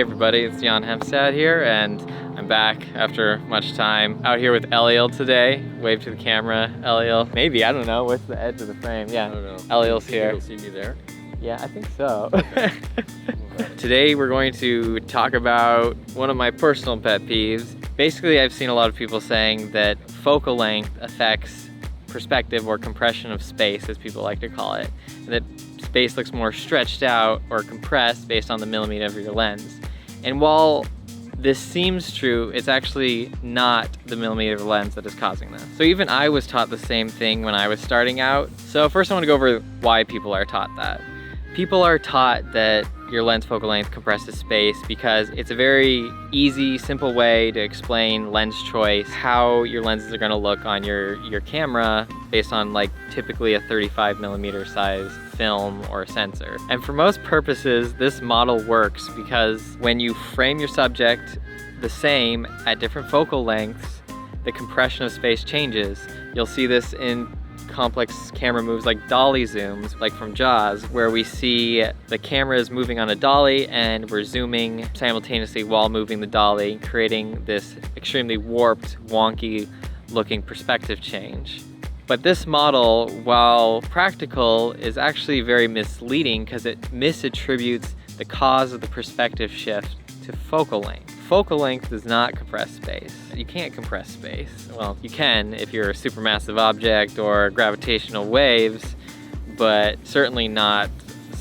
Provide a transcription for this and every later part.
everybody, it's Hemstad here, and I'm back after much time out here with Eliel today. Wave to the camera, Eliel. Maybe, I don't know, what's the edge of the frame? Yeah, I don't know. Eliel's here. You'll see me there? Yeah, I think so. Today we're going to talk about one of my personal pet peeves. Basically, I've seen a lot of people saying that focal length affects perspective or compression of space, as people like to call it, and that space looks more stretched out or compressed based on the millimeter of your lens. And while this seems true, it's actually not the millimeter of the lens that is causing this. So even I was taught the same thing when I was starting out. So first I want to go over why people are taught that. People are taught that your lens focal length compresses space because it's a very easy, simple way to explain lens choice, how your lenses are going to look on your camera based on like typically a 35 millimeter size film or sensor. And for most purposes, this model works because when you frame your subject the same at different focal lengths, the compression of space changes. You'll see this in complex camera moves like dolly zooms, like from Jaws, where we see the camera is moving on a dolly and we're zooming simultaneously while moving the dolly, creating this extremely warped, wonky looking perspective change. But this model, while practical, is actually very misleading because it misattributes the cause of the perspective shift to focal length. Focal length does not compress space. You can't compress space. Well, you can if you're a supermassive object or gravitational waves, but certainly not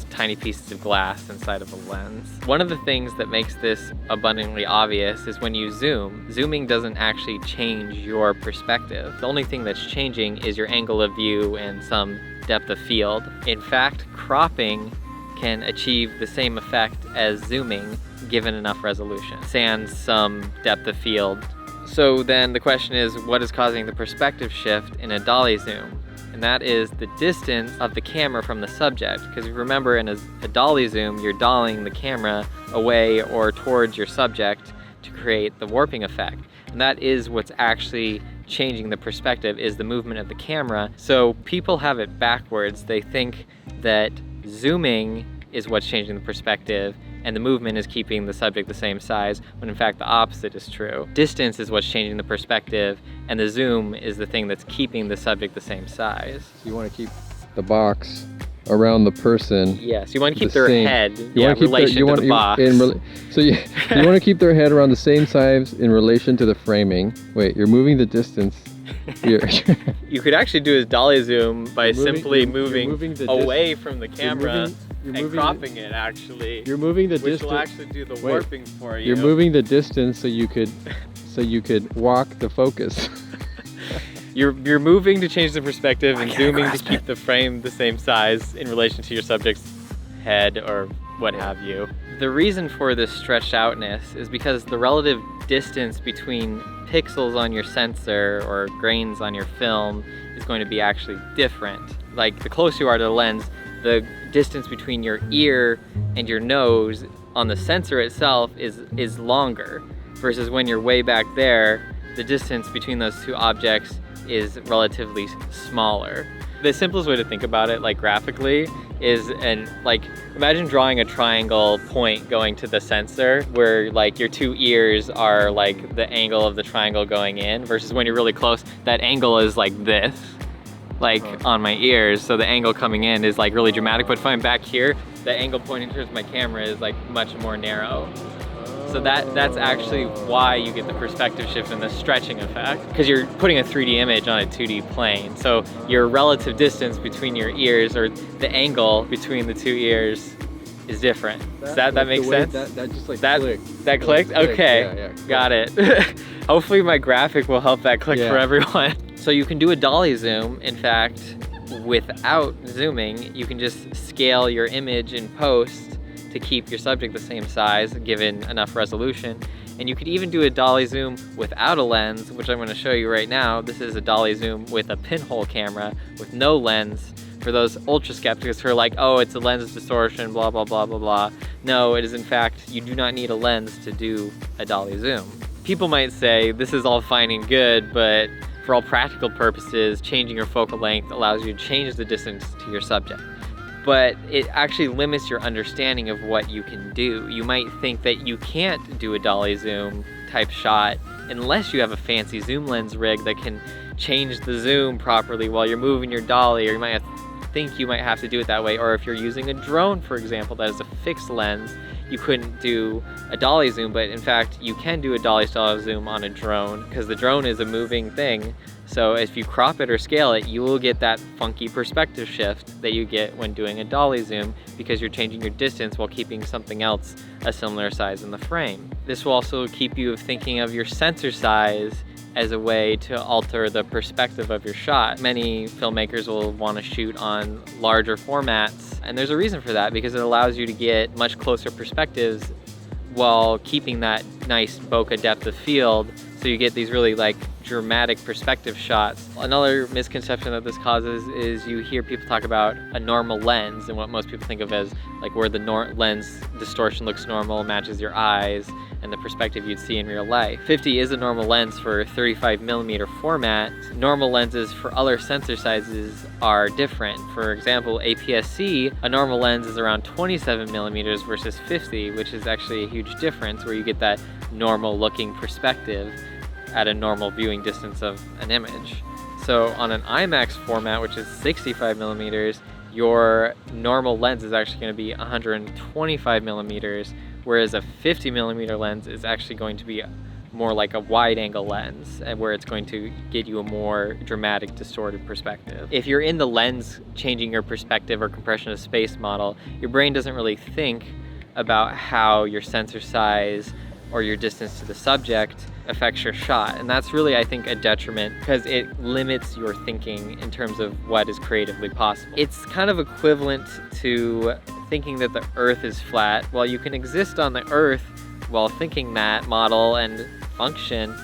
tiny pieces of glass inside of a lens. One of the things that makes this abundantly obvious is when you zoom. Zooming doesn't actually change your perspective. The only thing that's changing is your angle of view and some depth of field. In fact, cropping can achieve the same effect as zooming given enough resolution, sans some depth of field. So then the question is, what is causing the perspective shift in a dolly zoom? And that is the distance of the camera from the subject. Because you remember in a dolly zoom, you're dollying the camera away or towards your subject to create the warping effect. And that is what's actually changing the perspective, is the movement of the camera. So people have it backwards. They think that zooming is what's changing the perspective and the movement is keeping the subject the same size, when in fact the opposite is true. Distance is what's changing the perspective and the zoom is the thing that's keeping the subject the same size. So you want to keep the box around the person. Yes, you want to keep their head in relation to the box. So you want to keep their head around the same size in relation to the framing. Wait, you're moving the distance. You could actually do a dolly zoom by simply moving away from the camera and cropping it, actually. You're moving the distance. Which will actually do the warping for you. You're moving the distance so you could walk the focus. You're moving to change the perspective and zooming to keep the frame the same size in relation to your subject's head or what have you. The reason for this stretched outness is because the relative distance between pixels on your sensor or grains on your film is going to be actually different. Like the closer you are to the lens, the distance between your ear and your nose on the sensor itself is longer, versus when you're way back there, the distance between those two objects is relatively smaller. The simplest way to think about it, like graphically, is imagine drawing a triangle point going to the sensor where like your two ears are like the angle of the triangle going in, versus when you're really close, that angle is like this, like on my ears. So the angle coming in is like really dramatic, but if I'm back here, the angle pointing towards my camera is like much more narrow. So that's actually why you get the perspective shift and the stretching effect, because you're putting a 3D image on a 2D plane. So your relative distance between your ears, or the angle between the two ears, is different. Does that make sense? That just like clicked. That clicked? Okay, yeah, got it. Hopefully my graphic will help that click for everyone. So you can do a dolly zoom, in fact, without zooming. You can just scale your image in post to keep your subject the same size given enough resolution. And you could even do a dolly zoom without a lens, which I'm going to show you right now. This is a dolly zoom with a pinhole camera with no lens, for those ultra skeptics who are like, oh, it's a lens distortion, blah, blah, blah, blah, blah. No, it is in fact, you do not need a lens to do a dolly zoom. People might say this is all fine and good, but for all practical purposes, changing your focal length allows you to change the distance to your subject. but it actually limits your understanding of what you can do. You might think that you can't do a dolly zoom type shot unless you have a fancy zoom lens rig that can change the zoom properly while you're moving your dolly, or you might think you might have to do it that way. Or if you're using a drone, for example, that is a fixed lens, you couldn't do a dolly zoom, but in fact you can do a dolly style zoom on a drone because the drone is a moving thing. So if you crop it or scale it, you will get that funky perspective shift that you get when doing a dolly zoom because you're changing your distance while keeping something else a similar size in the frame. This will also keep you thinking of your sensor size as a way to alter the perspective of your shot. Many filmmakers will want to shoot on larger formats, and there's a reason for that, because it allows you to get much closer perspectives while keeping that nice bokeh depth of field, so you get these really like dramatic perspective shots. Another misconception that this causes is you hear people talk about a normal lens, and what most people think of as like where the lens distortion looks normal, matches your eyes, and the perspective you'd see in real life. 50 is a normal lens for 35mm format. Normal lenses for other sensor sizes are different. For example, APS-C, a normal lens is around 27mm versus 50, which is actually a huge difference, where you get that normal looking perspective at a normal viewing distance of an image. So on an IMAX format, which is 65mm, your normal lens is actually going to be 125mm, whereas a 50mm lens is actually going to be more like a wide angle lens, and where it's going to get you a more dramatic distorted perspective. If you're in the lens changing your perspective or compression of space model, your brain doesn't really think about how your sensor size or your distance to the subject affects your shot. And that's really, I think, a detriment, because it limits your thinking in terms of what is creatively possible. It's kind of equivalent to thinking that the Earth is flat. While you can exist on the Earth while thinking that model and function,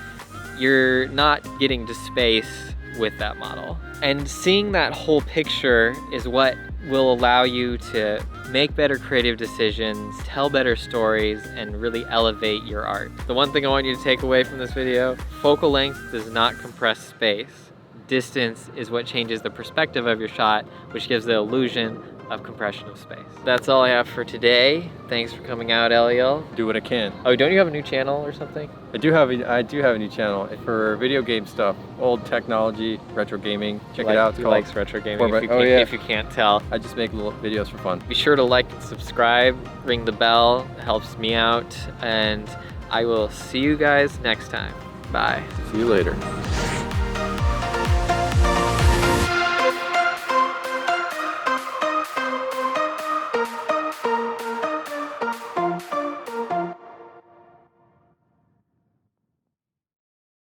you're not getting to space with that model. And seeing that whole picture is what will allow you to make better creative decisions, tell better stories, and really elevate your art. The one thing I want you to take away from this video: focal length does not compress space. Distance is what changes the perspective of your shot, which gives the illusion of compression of space. That's all I have for today. Thanks for coming out, Eliel. Do what I can. Oh, don't you have a new channel or something? I do have a new channel for video game stuff, old technology, retro gaming. Check it out. He likes retro gaming, if you can't tell. I just make little videos for fun. Be sure to like and subscribe, ring the bell, it helps me out, and I will see you guys next time. Bye. See you later.